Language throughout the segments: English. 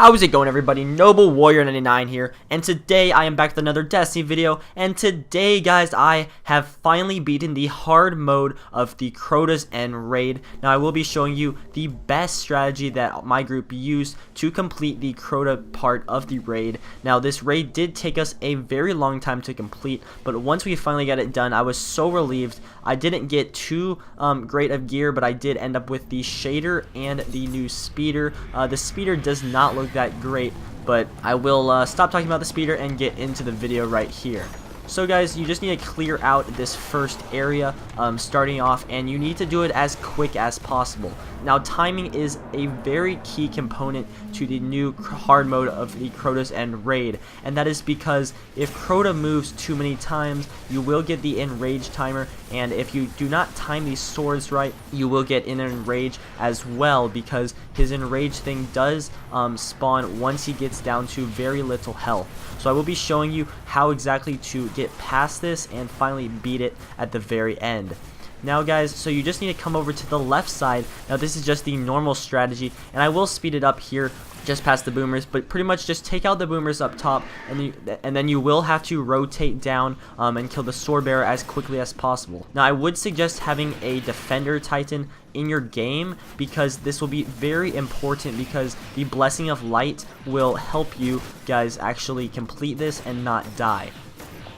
How's it going, everybody? Noble Warrior 99 here, and today I am back with another Destiny video. And today, guys, I have finally beaten the hard mode of the Crota's End raid. Now I will be showing you the best strategy that my group used to complete the Crota part of the raid. Now this raid did take us a very long time to complete, but once we finally got it done, I was so relieved. I didn't get too great of gear, but I did end up with the shader and the new speeder. The speeder does not look that great, but I will stop talking about the speeder and get into the video right here. So guys, you just need to clear out this first area starting off, and you need to do it as quick as possible. Now timing is a very key component to the new hard mode of the Crota's End raid, and that is because if Crota moves too many times, you will get the enrage timer, and if you do not time these swords right, you will get an enrage as well, because his enrage thing does spawn once he gets down to very little health. So I will be showing you how exactly to get past this and finally beat it at the very end. Now guys, so you just need to come over to the left side. Now this is just the normal strategy, and I will speed it up here just past the boomers, but pretty much just take out the boomers up top, and then you will have to rotate down and kill the sword bearer as quickly as possible. Now I would suggest having a defender titan in your game, because this will be very important, because the blessing of light will help you guys actually complete this and not die.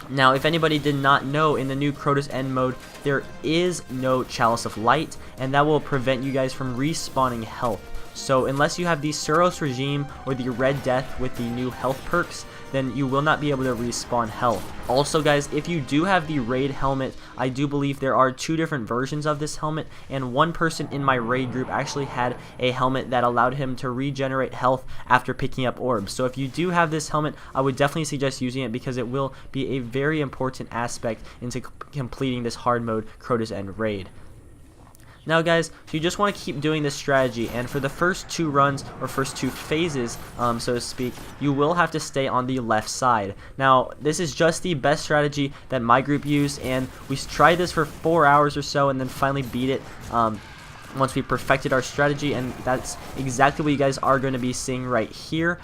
Now, if anybody did not know, in the new Crota's End mode, there is no Chalice of Light, and that will prevent you guys from respawning health. So unless you have the Suros regime or the Red Death with the new health perks, then you will not be able to respawn health. Also guys, if you do have the raid helmet, I do believe there are two different versions of this helmet, and one person in my raid group actually had a helmet that allowed him to regenerate health after picking up orbs. So if you do have this helmet, I would definitely suggest using it, because it will be a very important aspect into completing this hard mode Crota's End raid. Now guys, so you just want to keep doing this strategy, and for the first two runs, or first two phases, so to speak, you will have to stay on the left side. Now this is just the best strategy that my group used, and we tried this for 4 hours or so and then finally beat it once we perfected our strategy, and that's exactly what you guys are going to be seeing right here.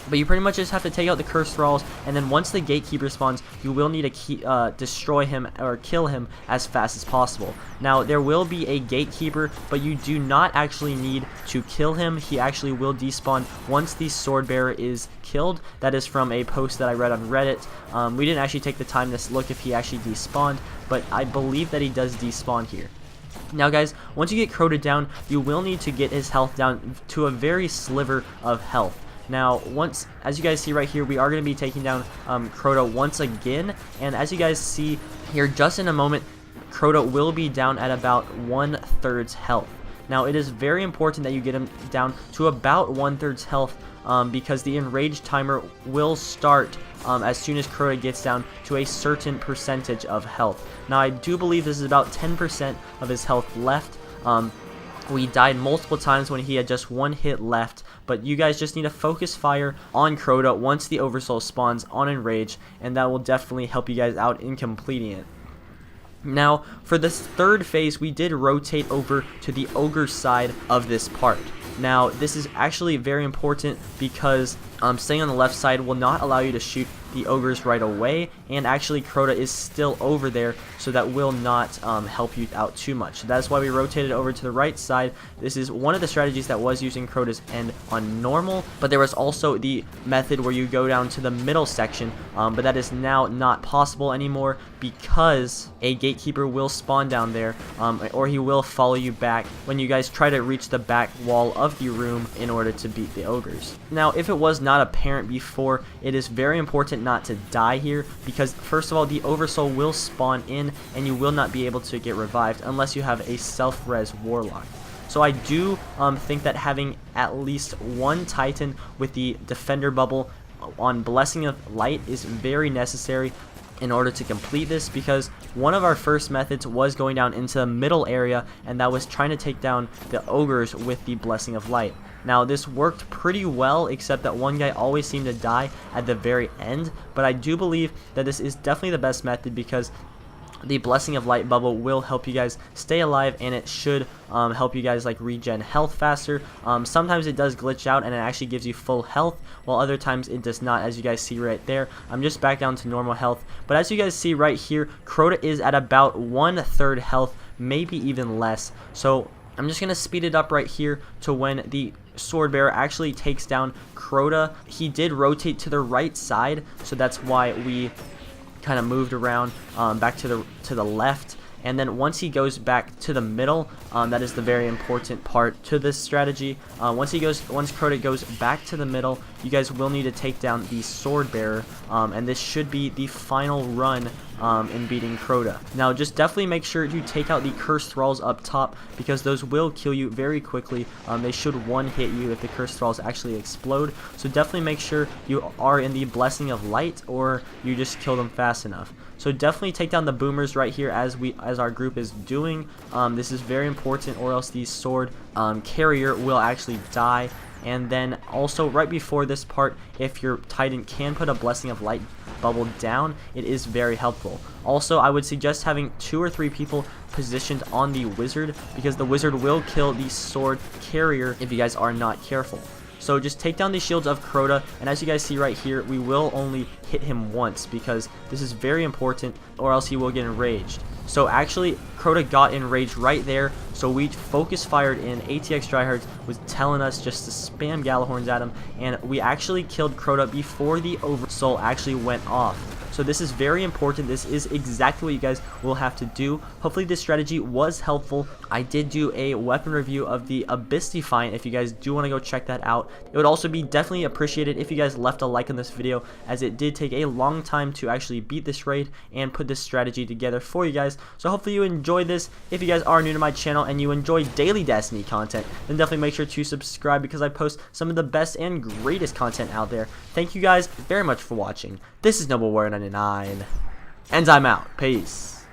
But you pretty much just have to take out the cursed thralls, and then once the gatekeeper spawns, you will need to destroy him or kill him as fast as possible. Now there will be a gatekeeper, but you do not actually need to kill him. He actually will despawn once the sword bearer is killed. That is from a post that I read on Reddit. We didn't actually take the time to look if he actually despawned, but I believe that he does despawn here. Now guys, once you get Crota down, you will need to get his health down to a very sliver of health. Now, as you guys see right here, we are going to be taking down Crota once again, and as you guys see here, just in a moment, Crota will be down at about 1/3 health. Now, it is very important that you get him down to about 1/3 health, because the enrage timer will start as soon as Crota gets down to a certain percentage of health. Now, I do believe this is about 10% of his health left. We died multiple times when he had just one hit left, but you guys just need to focus fire on Crota once the Oversoul spawns on Enrage, and that will definitely help you guys out in completing it. Now, for this third phase, we did rotate over to the Ogre side of this part. Now, this is actually very important, because staying on the left side will not allow you to shoot the ogres right away, and actually Crota is still over there, so that will not help you out too much. That's why we rotated over to the right side. This is one of the strategies that was using Crota's End on normal, but there was also the method where you go down to the middle section, but that is now not possible anymore, because a gatekeeper will spawn down there, or he will follow you back when you guys try to reach the back wall of the room in order to beat the ogres. Now, if it was not apparent before, it is very important not to die here, because first of all, the Oversoul will spawn in, and you will not be able to get revived unless you have a self-res warlock. So I do think that having at least one Titan with the defender bubble on Blessing of Light is very necessary in order to complete this, because one of our first methods was going down into the middle area, and that was trying to take down the ogres with the Blessing of Light. Now this worked pretty well, except that one guy always seemed to die at the very end, but I do believe that this is definitely the best method, because the Blessing of Light bubble will help you guys stay alive, and it should help you guys like regen health faster. Sometimes it does glitch out and it actually gives you full health, while other times it does not, as you guys see right there. I'm just back down to normal health, but as you guys see right here, Crota is at about 1/3 health, maybe even less. So I'm just going to speed it up right here to when the sword bearer actually takes down Crota. He did rotate to the right side, so that's why we kind of moved around back to the left. And then once he goes back to the middle, that is the very important part to this strategy. Once Crota goes back to the middle, you guys will need to take down the sword bearer, and this should be the final run in beating Crota. Now just definitely make sure you take out the cursed thralls up top, because those will kill you very quickly. They should one hit you if the cursed thralls actually explode, so definitely make sure you are in the Blessing of Light, or you just kill them fast enough. So definitely take down the boomers right here as our group is doing. This is very important, or else the sword carrier will actually die. And then also right before this part, if your Titan can put a Blessing of Light bubble down, it is very helpful. Also, I would suggest having 2 or 3 people positioned on the wizard, because the wizard will kill the sword carrier if you guys are not careful. So just take down the shields of Crota, and as you guys see right here, we will only hit him once, because this is very important, or else he will get enraged. So actually, Crota got enraged right there, so we focus fired in. ATX Tryhards was telling us just to spam Galahorns at him, and we actually killed Crota before the Oversoul actually went off. So this is very important. This is exactly what you guys will have to do. Hopefully this strategy was helpful. I did do a weapon review of the Abyss Defiant if you guys do want to go check that out. It would also be definitely appreciated if you guys left a like on this video, as it did take a long time to actually beat this raid and put this strategy together for you guys. So hopefully you enjoyed this. If you guys are new to my channel and you enjoy daily Destiny content, then definitely make sure to subscribe, because I post some of the best and greatest content out there. Thank you guys very much for watching. This is Noble Warrior 99, and I'm out. Peace.